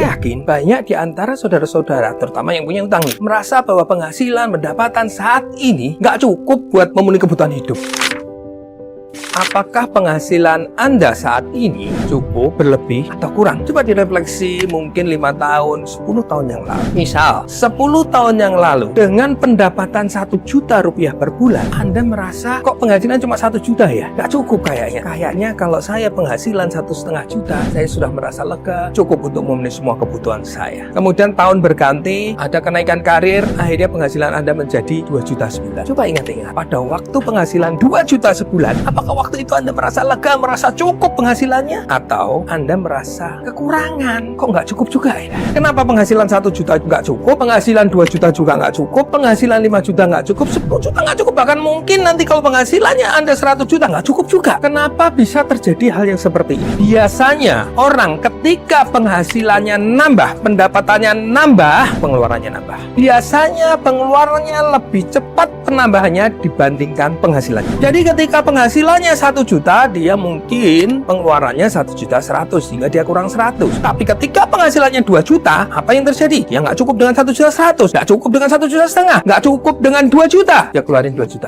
Saya yakin banyak di antara saudara-saudara, terutama yang punya utang, merasa bahwa penghasilan, pendapatan saat ini nggak cukup buat memenuhi kebutuhan hidup. Apakah penghasilan Anda saat ini cukup, berlebih, atau kurang? Coba direfleksi mungkin 5 tahun, 10 tahun yang lalu. Misal, 10 tahun yang lalu, dengan pendapatan 1 juta rupiah per bulan, Anda merasa, kok penghasilan cuma 1 juta ya? Nggak cukup kayaknya. Kayaknya kalau saya penghasilan 1,5 juta, saya sudah merasa lega, cukup untuk memenuhi semua kebutuhan saya. Kemudian tahun berganti, ada kenaikan karir, akhirnya penghasilan Anda menjadi 2 juta sebulan. Coba ingat-ingat, pada waktu penghasilan 2 juta sebulan, apakah waktu itu Anda merasa lega, merasa cukup penghasilannya? Atau Anda merasa kekurangan? Kok nggak cukup juga ya? Kenapa penghasilan 1 juta nggak cukup? Penghasilan 2 juta juga nggak cukup? Penghasilan 5 juta nggak cukup? 10 juta nggak cukup? Bahkan mungkin nanti kalau penghasilannya Anda 100 juta nggak cukup juga. Kenapa bisa terjadi hal yang seperti ini? Biasanya orang ketika penghasilannya nambah, pendapatannya nambah, pengeluarannya nambah. Biasanya pengeluarannya lebih cepat penambahannya dibandingkan penghasilannya. Jadi ketika penghasilannya 1 juta, dia mungkin pengeluarannya 1.100.000 sehingga dia kurang 100. Tapi ketika penghasilannya 2 juta, apa yang terjadi? Dia nggak cukup dengan 1.100.000, nggak cukup dengan 1,5 juta, nggak cukup dengan 2 juta. Dia keluarin 2,5 juta.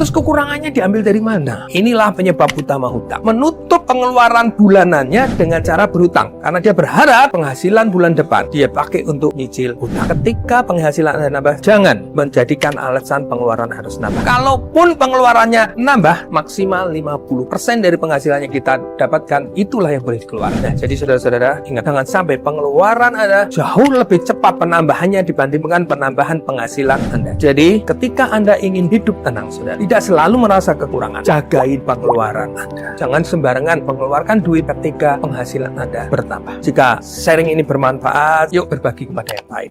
Terus kekurangannya diambil dari mana? Inilah penyebab utama hutang. Menutup pengeluaran bulanannya dengan cara berhutang. Karena dia berharap penghasilan bulan depan dia pakai untuk nyicil hutang. Ketika penghasilan Anda nambah, jangan menjadikan alasan pengeluaran harus nambah. Kalaupun pengeluarannya nambah, maksimal 50% dari penghasilan yang kita dapatkan, itulah yang boleh dikeluarkan. Nah, jadi saudara-saudara, ingat, jangan sampai pengeluaran Anda jauh lebih cepat penambahannya dibandingkan penambahan penghasilan Anda. Jadi, ketika Anda ingin hidup tenang, saudara, tidak selalu merasa kekurangan. Jagain pengeluaran Anda. Jangan sembarangan mengeluarkan duit ketika penghasilan Anda bertambah. Jika sharing ini bermanfaat, yuk berbagi kepada yang lain.